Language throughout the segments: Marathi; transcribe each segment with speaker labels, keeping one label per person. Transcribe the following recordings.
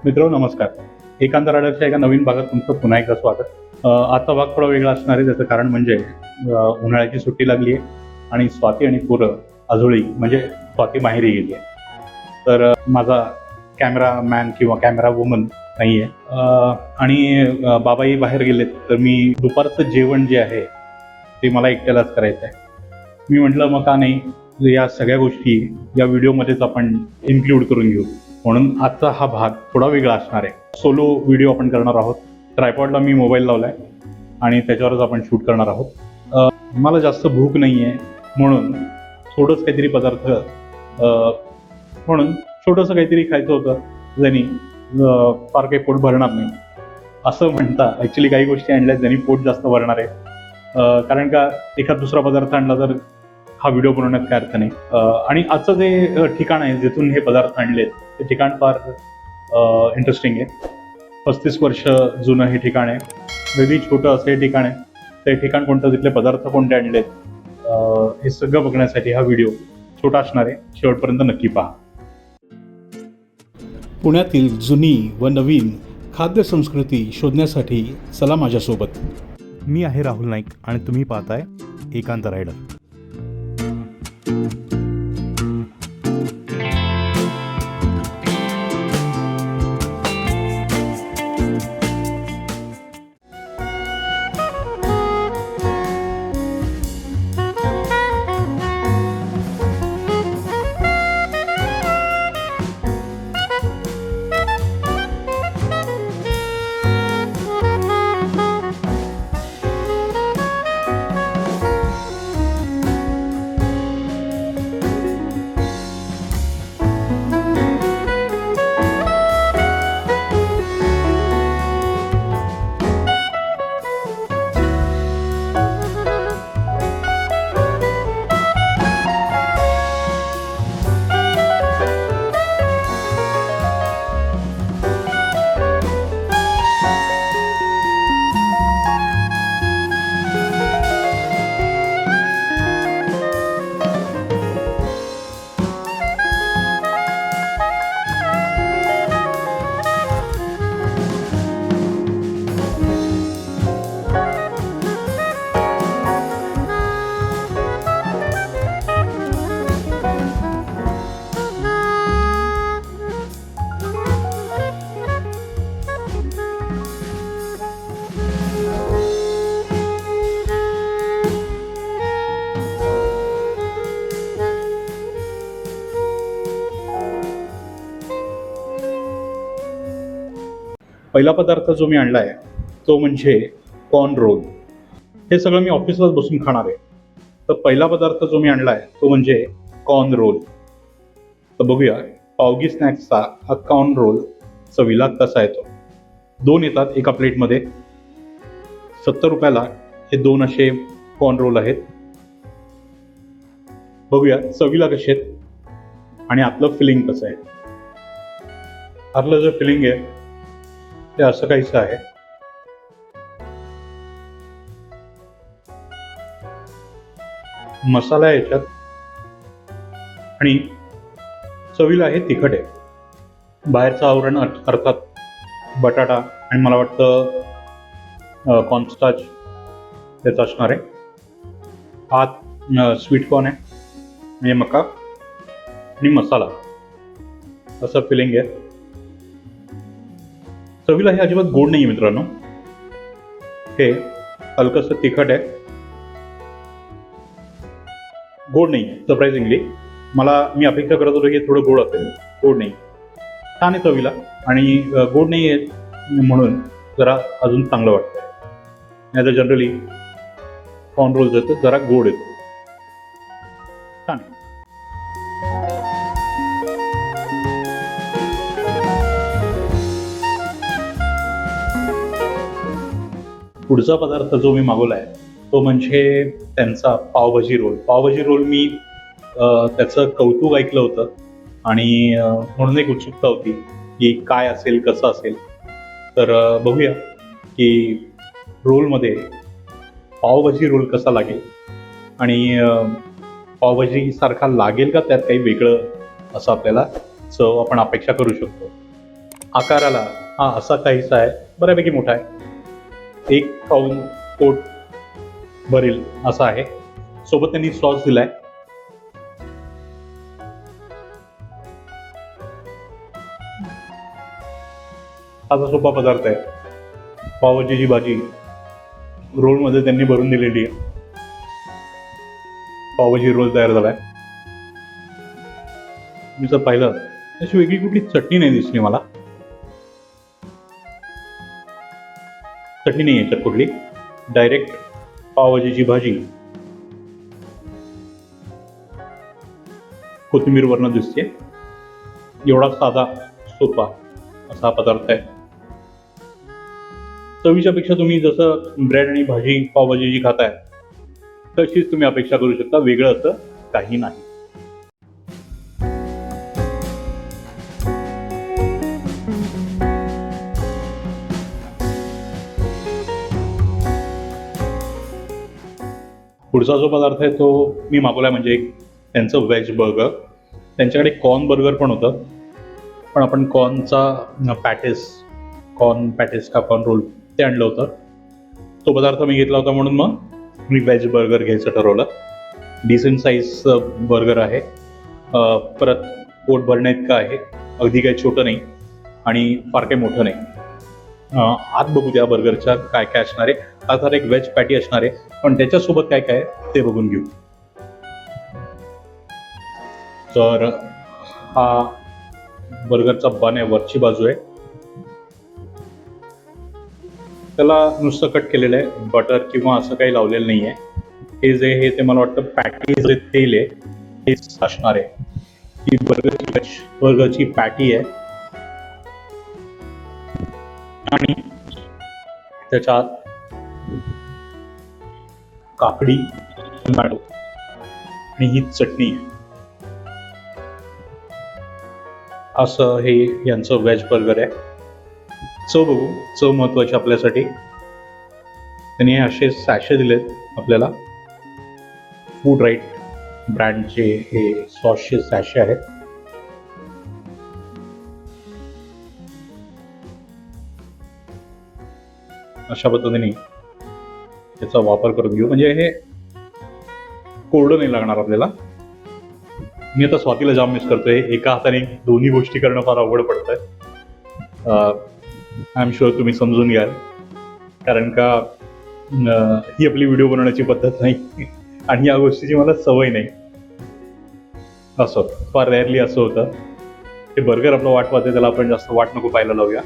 Speaker 1: मित्रांनो नमस्कार. एकांत राडाच्या एका नवीन भागात तुमचं पुन्हा एकदा स्वागत. आजचा भाग थोडा वेगळा असणार आहे. त्याचं कारण म्हणजे उन्हाळ्याची सुट्टी लागली आहे आणि स्वाती आणि पोरं आजोळी म्हणजे स्वाती माहेरी गेली आहे. तर माझा कॅमेरामॅन किंवा कॅमेरा वुमन नाही आहे आणि बाबाही बाहेर गेलेत. तर मी दुपारचं जेवण जे आहे ते मला एकट्यालाच करायचं आहे. मी म्हटलं मग का नाही या सगळ्या गोष्टी या व्हिडिओमध्येच आपण इन्क्लूड करून घेऊ. म्हणून आजचा हा भाग थोडा वेगळा असणार आहे. सोलो व्हिडिओ आपण करणार आहोत. ट्रायपॉडला मी मोबाईल लावलाय आणि त्याच्यावरच आपण शूट करणार आहोत. मला जास्त भूक नाही आहे म्हणून थोडंच काहीतरी पदार्थ म्हणून छोटंसं काहीतरी खायचं होतं ज्यांनी फार काही पोट भरणार नाही असं म्हणता ॲक्च्युली काही गोष्टी आणल्या ज्यांनी पोट जास्त भरणार आहे. कारण का एखाद दुसरा पदार्थ आणला तर हा व्हिडिओ बनवण्यात काय अर्थ नाही. आणि आजचं जे ठिकाण आहे जिथून हे पदार्थ आणलेत ते ठिकाण फार इंटरेस्टिंग आहे. 35 वर्ष जुनं हे ठिकाण आहे. वेगळी छोटं असं हे ठिकाण आहे. ते ठिकाण कोणतं, तिथले पदार्थ कोणते आणलेत हे सगळं बघण्यासाठी हा व्हिडिओ छोटा असणार आहे. शेवटपर्यंत नक्की पहा.
Speaker 2: पुण्यातील जुनी व नवीन खाद्य संस्कृती शोधण्यासाठी चला माझ्यासोबत.
Speaker 3: मी आहे राहुल नाईक आणि तुम्ही पाहताय एकांत रायडर.
Speaker 1: पहिला पदार्थ जो मी आणला आहे तो म्हणजे कॉर्न रोल. हे सगळं मी ऑफिसलाच बसून खाणार आहे. तर पहिला पदार्थ जो मी आणला आहे तो म्हणजे कॉर्न रोल. तर बघूया पावगी स्नॅक्सचा हा कॉर्न रोल चवीला कसा येतो. 2 येतात एका प्लेटमध्ये. 70 रुपयाला हे 2 असे कॉर्न रोल आहेत. बघूया चवीला कसे आहेत आणि आतलं फिलिंग कसं आहे. आतलं जे फिलिंग आहे ते असं काहीच आहे. मसाला आहे याच्यात आणि चवीला आहे तिखट आहे. बाहेरचं आवरण अर्थात बटाटा आणि मला वाटतं कॉर्नस्टार्च त्याचं असणार आहे. आत स्वीट कॉर्न आहे म्हणजे मका आणि मसाला असं फिलिंग आहे. चवीला हे अजिबात गोड नाही आहे मित्रांनो. हे हलकंसं तिखट आहे, गोड नाही आहे. सरप्राइझिंगली मी अपेक्षा करत होतो की थोडं गोड असेल. गोड नाही, छान आहे चवीला आणि गोड नाही आहे म्हणून जरा अजून चांगलं वाटतं. नाही तर जनरली कॉर्न रोल येतं जरा गोड येतो. छान आहे. पुढचा पदार्थ जो मी मागवला आहे तो म्हणजे त्यांचा पावभाजी रोल. पावभाजी रोल मी त्याचं कौतुक ऐकलं होतं आणि म्हणून एक उत्सुकता होती की काय असेल, कसं असेल. तर बघूया की रोलमध्ये पावभाजी रोल कसा लागेल आणि पावभाजी सारखा लागेल का त्यात काही वेगळं असं आपल्याला चव आपण अपेक्षा करू शकतो. आकाराला हा असा काहीसा आहे, बऱ्यापैकी मोठा आहे, एक खाऊन पोट भरेल असा आहे. सोबत त्यांनी सॉस दिलाय. असा सोपा पदार्थ आहे. पावभाजीची भाजी रोलमध्ये त्यांनी भरून दिलेली आहे. पावभाजी रोल तयार झालाय. मी जर पाहिलं अशी वेगळी कुठली चटणी नाही दिसली मला. चटणी नाही आहे कुठली, डायरेक्ट पावभाजीची भाजी कोथिंबीर वरनं दिसते. एवढा साधा सोपा असा हा पदार्थ आहे. चवीच्या पेक्षा तुम्ही जसं ब्रेड आणि भाजी पावभाजी जी खाताय तशीच तुम्ही अपेक्षा करू शकता. वेगळं असं काही नाही. पुढचा जो पदार्थ आहे तो मी मागवलाय म्हणजे एक त्यांचं व्हेज बर्गर. त्यांच्याकडे कॉर्न बर्गर पण होतं, पण आपण कॉर्नचा कॉर्न पॅटेस का कॉर्न रोल ते आणलं होतं. तो पदार्थ मी घेतला होता म्हणून मग मी व्हेज बर्गर घ्यायचं ठरवलं. डिसेंट साईज बर्गर आहे, परत पोट भरण्याइतकं आहे, अगदी काही छोटं नाही आणि फार काही मोठं नाही. आत बघू त्या बर्गरच्या काय काय असणार आहे. अर्थात एक व्हेज पॅटी असणार आहे, पण त्याच्यासोबत काय काय आहे ते बघून घेऊ. तर हा बर्गरचा बन आहे, वरची बाजू आहे, त्याला नुसतं कट केलेलं आहे, बटर किंवा असं काही लावलेलं नाही आहे. हे जे हे ते मला वाटतं पॅटी जे तेल आहे हेच असणार आहे. ही बर्गरची पॅटी आहे आणि त्याच्यात काकडी, टोमॅटो आणि ही चटणी आहे. असं हे यांचं व्हेज बर्गर आहे. चव बघू, चव महत्वाची आपल्यासाठी. त्यांनी असे सॅशे दिलेत आपल्याला, फूड राईट ब्रँडचे हे सॉसचे सॅशे आहेत. अशा पद्धतीने त्याचा वापर करून घेऊ, म्हणजे हे कोरडं नाही लागणार आपल्याला. मी आता स्वातीला जाम मिस करतोय. एका हाताने दोन्ही गोष्टी करणं फार अवघड पडतंय. आय एम शुअर तुम्ही समजून घ्याल, कारण का ही आपली व्हिडिओ बनवण्याची पद्धत नाही आणि या गोष्टीची मला सवय नाही. असं फार रेअरली असं होतं. ते बर्गर आपलं वाट पाहते, त्याला आपण जास्त वाट नको पाहायला लावूया.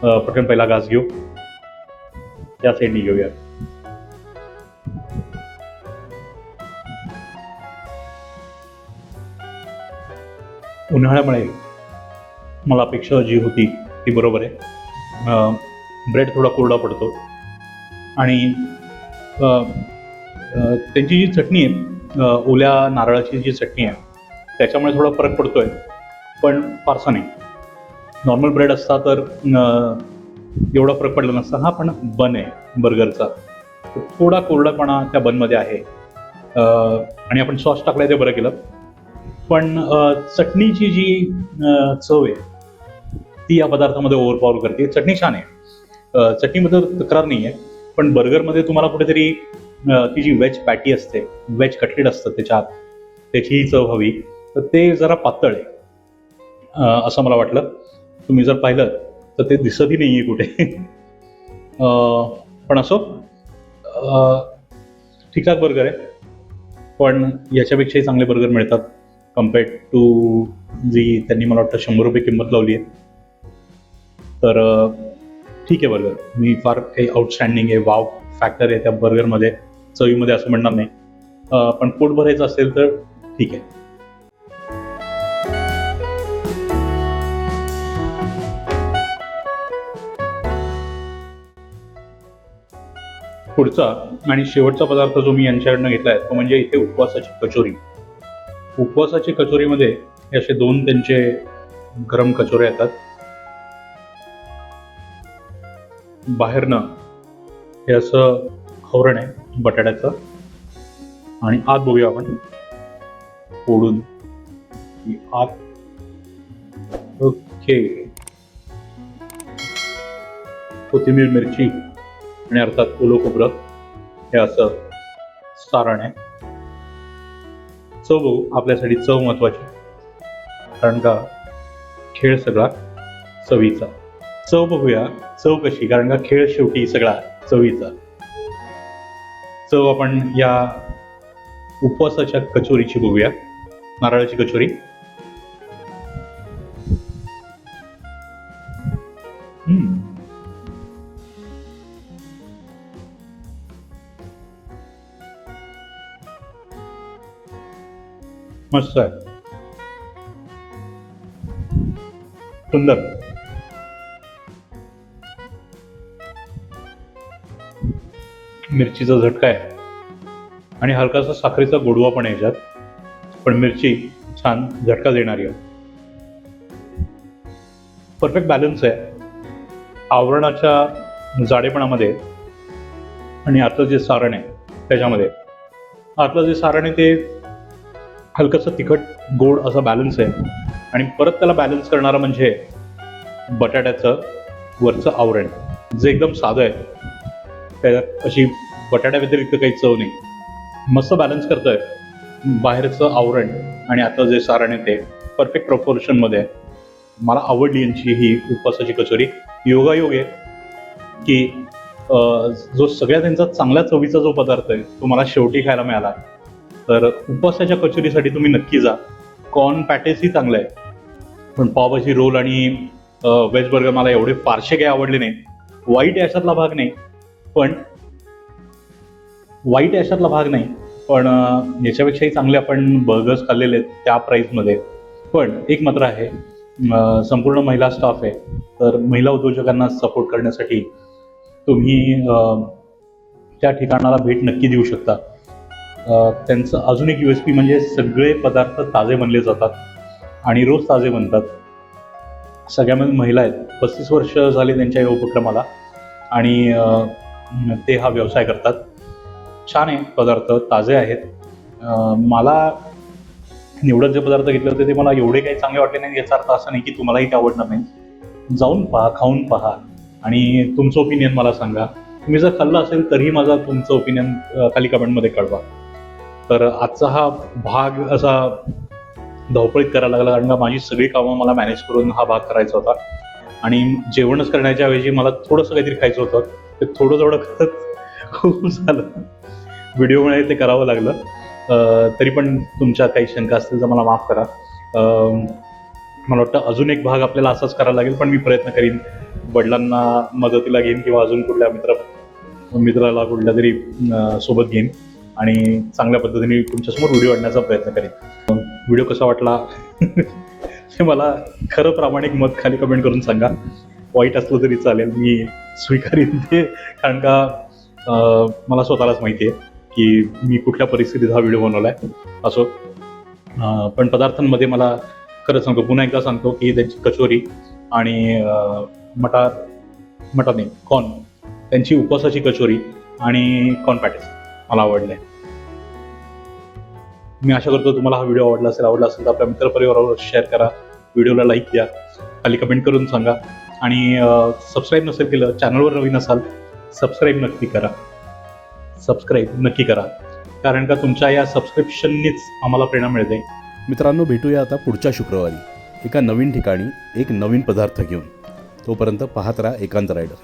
Speaker 1: पटकन पहिला घास घेऊ, त्या साईडनी घेऊया. उन्हाळ्यामुळे मला अपेक्षा जी होती ती बरोबर आहे. ब्रेड थोडा कोरडा पडतो आणि त्यांची जी चटणी आहे, ओल्या नारळाची जी चटणी आहे, त्याच्यामुळे थोडा फरक पडतोय, पण फारसा नाही. नॉर्मल ब्रेड असता तर एवढा फरक पडला नसता. हा पण बन आहे बर्गरचा, थोडा कोरडापणा त्या बनमध्ये आहे. आणि आपण सॉस टाकलाय ते बरं केलं, पण चटणीची जी चव आहे ती या पदार्थामध्ये ओव्हरपॉवर करते. चटणी छान आहे, चटणीमध्ये तक्रार नाही आहे, पण बर्गरमध्ये तुम्हाला कुठेतरी ती जी व्हेज पॅटी असते, व्हेज कटलेट असतं त्याच्यात, त्याचीही चव हवी. तर ते जरा पातळ आहे असं मला वाटलं. तुम्ही जर पाहिलं तर ते दिसतही नाही आहे कुठे. पण असो, ठीकठाक बर्गर आहे, पण याच्यापेक्षाही चांगले बर्गर मिळतात कम्पेअर्ड टू जी त्यांनी मला वाटतं 100 रुपये किंमत लावली आहे. तर ठीक आहे बर्गर, मी फार काही आउटस्टँडिंग आहे, वाव फॅक्टर आहे त्या बर्गरमध्ये, चवीमध्ये असं म्हणणार नाही. पण पोट भरायचं असेल तर ठीक आहे. पुढचा आणि शेवटचा पदार्थ जो मी यांच्याकडनं घेतला आहे तो म्हणजे इथे उपवासाची कचोरी. उपवासाची कचोरीमध्ये हे असे 2 त्यांचे गरम कचोऱ्या येतात. बाहेरनं हे असं आवरण आहे बटाट्याचं आणि आत बघूया आपण फोडून आत. ओके, कोथिंबीर, मिरची आणि अर्थात ओलं खोबरं हे असं सारण आहे. चव बघू. आपल्यासाठी चव महत्वाची, कारण का खेळ सगळा चवीचा. चव बघूया चव कशी, कारण का खेळ शेवटी सगळा चवीचा. चव आपण या उपवासाच्या कचोरीची बघूया. नारळाची कचोरी. मस्त आहे, सुंदर. मिरचीचा झटका आहे आणि हलकासा साखरेचा गोडवा पण आहे याच्यात, पण मिरची छान झटका देणारी आहे. परफेक्ट बॅलन्स आहे आवरणाच्या जाडेपणामध्ये आणि आतलं जे सारण आहे त्याच्यामध्ये. आतलं जे सारण आहे ते हलकंसं तिखट गोड असा बॅलन्स आहे. आणि परत त्याला बॅलन्स करणारं म्हणजे बटाट्याचं वरचं आवरण, जे एकदम साधं आहे. त्याच्यात अशी बटाट्या व्यतिरिक्त काही चव नाही. मस्त बॅलन्स करतोय बाहेरचं आवरण आणि आता जे सारण आहे ते परफेक्ट प्रपोर्शनमध्ये आहे. मला आवडली यांची ही उपवासाची कचोरी. योगायोग आहे की जो सगळ्यात त्यांचा चांगल्या चवीचा जो पदार्थ आहे तो मला शेवटी खायला मिळाला. तर उपवासाच्या कचोरीसाठी तुम्ही नक्की जा. कॉर्न पॅटेसही चांगलं आहे, पण पावभाजी, रोल आणि व्हेज बर्गर मला एवढे फारसे काही आवडले नाही. वाईट याच्यातला भाग नाही, पण याच्यापेक्षाही चांगले आपण बर्गर्स खाल्लेले आहेत त्या प्राईसमध्ये. पण एक मात्र आहे, संपूर्ण महिला स्टाफ आहे. तर महिला उद्योजकांना सपोर्ट करण्यासाठी तुम्ही त्या ठिकाणाला भेट नक्की देऊ शकता. त्यांचं अजून एक USP म्हणजे सगळे पदार्थ ताजे बनले जातात आणि रोज ताजे बनतात. सगळ्यामध्ये महिला आहेत. 35 वर्ष झाले त्यांच्या या उपक्रमाला आणि ते हा व्यवसाय करतात. छान आहे, पदार्थ ताजे आहेत. मला निवडत जे पदार्थ घेतले होते ते मला एवढे काही चांगले वाटले नाही. याचा अर्थ असा नाही की तुम्हालाही ते आवडणार नाही. जाऊन पहा, खाऊन पहा आणि तुमचं ओपिनियन मला सांगा. तुम्ही जर खाल्लं असेल तरीही माझा तुमचं ओपिनियन खाली कमेंटमध्ये कळवा. तर आजचा हा भाग असा धावपळीत करायला लागला, कारण का माझी सगळी कामं मला मॅनेज करून हा भाग करायचा होता आणि जेवणच करण्याच्या ऐवजी मला थोडंसं काहीतरी खायचं होतं. ते थोडं करत खूप झालं. व्हिडिओमुळे ते करावं लागलं. तरी पण तुमच्या काही शंका असतील तर मला माफ करा. मला वाटतं अजून एक भाग आपल्याला असाच करायला लागेल, पण मी प्रयत्न करीन. वडिलांना मदतीला घेईन किंवा अजून कुठल्या मित्राला कुठल्या तरी सोबत घेईन आणि चांगल्या पद्धतीने तुमच्यासमोर व्हिडिओ आणण्याचा प्रयत्न करेन. व्हिडिओ कसा वाटला हे मला खरं प्रामाणिक मत खाली कमेंट करून सांगा. वाईट असलं तरी चालेल, मी स्वीकारीन ते, कारण का मला स्वतःलाच माहिती आहे की मी कुठल्या परिस्थितीत हा व्हिडिओ बनवला आहे. असो, पण पदार्थांमध्ये मला खरं सांगतो, पुन्हा एकदा सांगतो की त्यांची कचोरी आणि कॉर्न, त्यांची उपवासाची कचोरी आणि कॉर्न पॅटेस मला आवडले. मी आशा करतो तुम्हाला हा व्हिडिओ आवडला असेल तर आपल्या मित्रपरिवारावर शेअर करा. व्हिडिओला लाईक द्या, खाली कमेंट करून सांगा आणि सबस्क्राईब नसेल केलं, चॅनलवर नवीन असाल सबस्क्राईब नक्की करा, कारण का तुमच्या या सबस्क्रिप्शननीच आम्हाला प्रेरणा मिळते.
Speaker 3: मित्रांनो, भेटूया आता पुढच्या शुक्रवारी एका नवीन ठिकाणी एक नवीन पदार्थ घेऊन. तोपर्यंत पाहत राहा एकांत रायडर.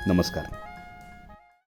Speaker 3: नमस्कार.